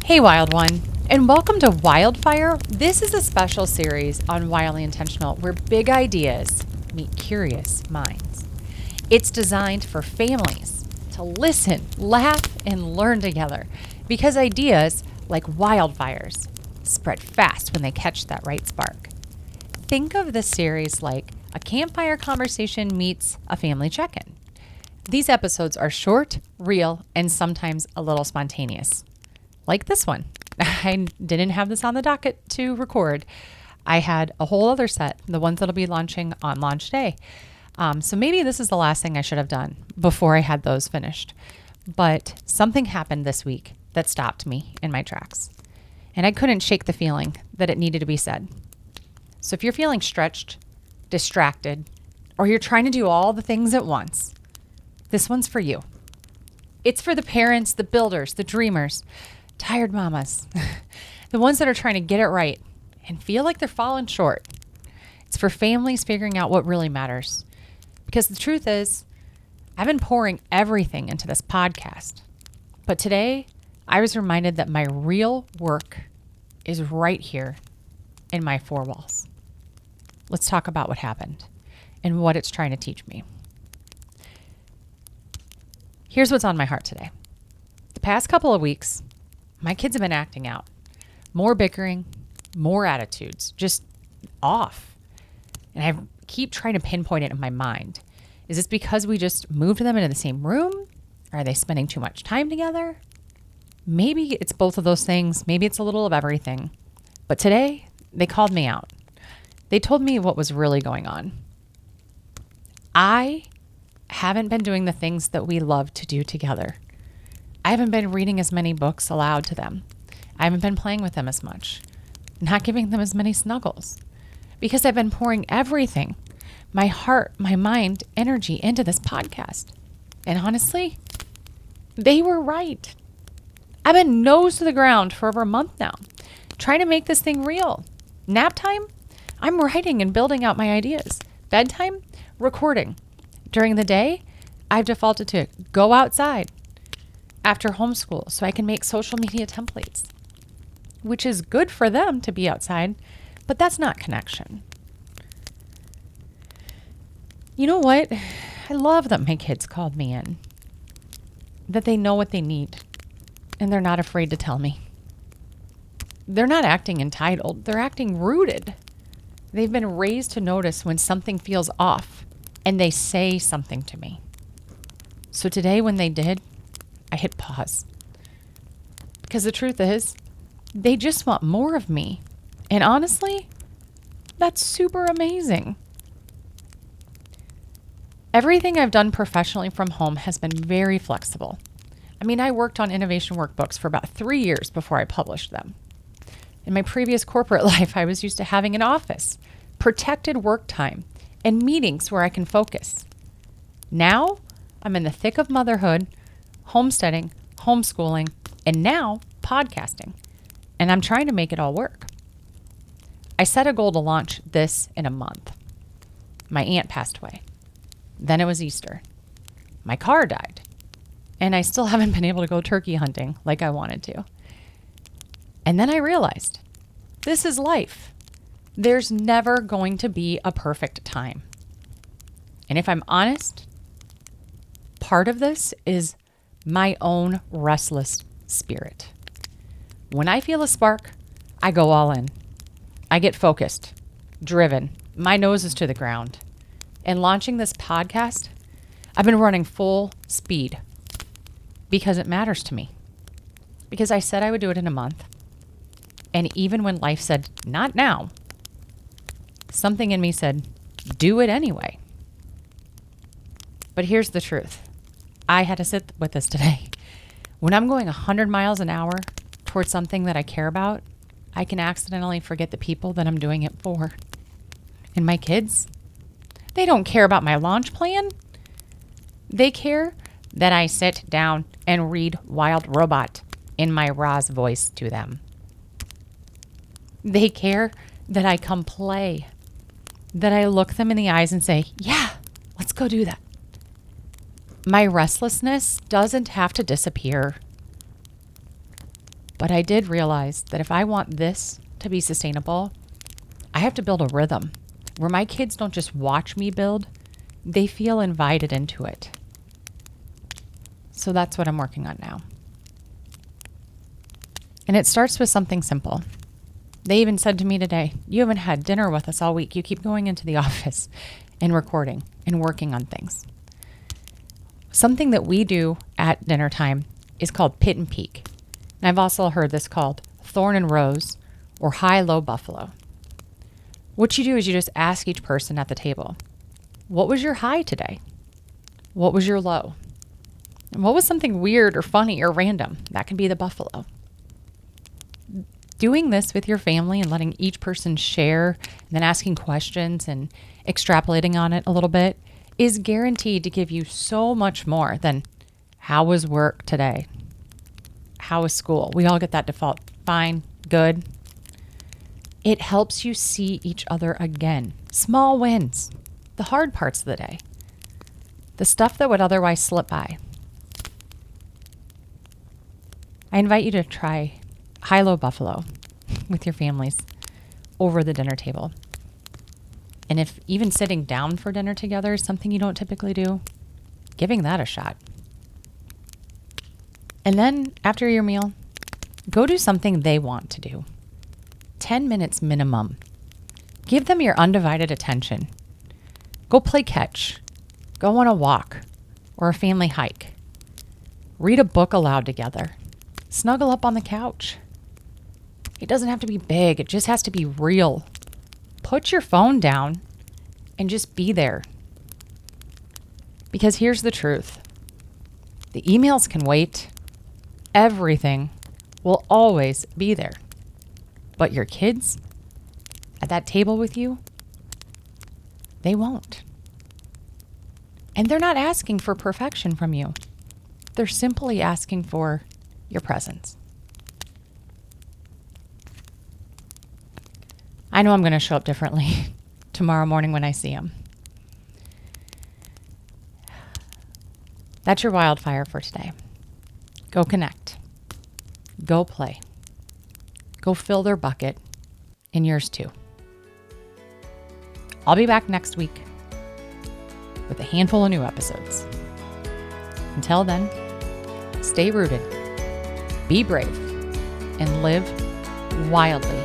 Hey, Wild One, and welcome to Wildfire. This is a special series on Wildly Intentional where big ideas meet curious minds. It's designed for families to listen, laugh, and learn together because ideas, like wildfires, spread fast when they catch that right spark. Think of this series like a campfire conversation meets a family check-in. These episodes are short, real, and sometimes a little spontaneous. Like this one. I didn't have this on the docket to record. I had a whole other set, the ones that'll be launching on launch day. So maybe this is the last thing I should have done before I had those finished. But something happened this week that stopped me in my tracks. And I couldn't shake the feeling that it needed to be said. So if you're feeling stretched, distracted, or you're trying to do all the things at once, this one's for you. It's for the parents, the builders, the dreamers, tired mamas, the ones that are trying to get it right and feel like they're falling short. It's for families figuring out what really matters. Because the truth is, I've been pouring everything into this podcast. But today, I was reminded that my real work is right here in my four walls. Let's talk about what happened and what it's trying to teach me. Here's what's on my heart today. The past couple of weeks, my kids have been acting out. More bickering, more attitudes, just off. And I keep trying to pinpoint it in my mind. Is this because we just moved them into the same room? Are they spending too much time together? Maybe it's both of those things. Maybe it's a little of everything. But today, they called me out. They told me what was really going on. I haven't been doing the things that we love to do together. I haven't been reading as many books aloud to them. I haven't been playing with them as much, not giving them as many snuggles, because I've been pouring everything, my heart, my mind, energy into this podcast. And honestly, they were right. I've been nose to the ground for over a month now, trying to make this thing real. Nap time, I'm writing and building out my ideas. Bedtime, recording. During the day, I've defaulted to go outside after homeschool so I can make social media templates, which is good for them to be outside, but that's not connection. You know what? I love that my kids called me in, that they know what they need, and they're not afraid to tell me. They're not acting entitled. They're acting rooted. They've been raised to notice when something feels off, and they say something to me. So today when they did, I hit pause. Because the truth is, they just want more of me. And honestly, that's super amazing. Everything I've done professionally from home has been very flexible. I mean, I worked on innovation workbooks for about 3 years before I published them. In my previous corporate life, I was used to having an office, protected work time, and meetings where I can focus. Now, I'm in the thick of motherhood, homesteading, homeschooling, and now podcasting. And I'm trying to make it all work. I set a goal to launch this in a month. My aunt passed away. Then it was Easter. My car died. And I still haven't been able to go turkey hunting like I wanted to. And then I realized, this is life. There's never going to be a perfect time. And if I'm honest, part of this is my own restless spirit. When I feel a spark, I go all in. I get focused, driven. My nose is to the ground. And launching this podcast, I've been running full speed because it matters to me. Because I said I would do it in a month. And even when life said, not now, something in me said, do it anyway. But here's the truth. I had to sit with this today. When I'm going 100 miles an hour towards something that I care about, I can accidentally forget the people that I'm doing it for. And my kids, they don't care about my launch plan. They care that I sit down and read Wild Robot in my Roz voice to them. They care that I come play, that I look them in the eyes and say, yeah, let's go do that. My restlessness doesn't have to disappear. But I did realize that if I want this to be sustainable, I have to build a rhythm where my kids don't just watch me build, they feel invited into it. So that's what I'm working on now. And it starts with something simple. They even said to me today, "You haven't had dinner with us all week. You keep going into the office and recording and working on things." Something that we do at dinner time is called pit and peak. And I've also heard this called thorn and rose or high-low buffalo. What you do is you just ask each person at the table, what was your high today? What was your low? And what was something weird or funny or random? That can be the buffalo. Doing this with your family and letting each person share and then asking questions and extrapolating on it a little bit is guaranteed to give you so much more than how was work today? How was school? We all get that default. Fine, good. It helps you see each other again. Small wins, the hard parts of the day, the stuff that would otherwise slip by. I invite you to try high-low buffalo with your families over the dinner table. And if even sitting down for dinner together is something you don't typically do, giving that a shot. And then after your meal, go do something they want to do. 10 minutes minimum. Give them your undivided attention. Go play catch. Go on a walk or a family hike. Read a book aloud together. Snuggle up on the couch. It doesn't have to be big. It just has to be real. Put your phone down and just be there. Because here's the truth. The emails can wait. Everything will always be there. But your kids at that table with you, they won't. And they're not asking for perfection from you. They're simply asking for your presence. I know I'm going to show up differently tomorrow morning when I see them. That's your wildfire for today. Go connect. Go play. Go fill their bucket and yours too. I'll be back next week with a handful of new episodes. Until then, stay rooted, be brave, and live wildly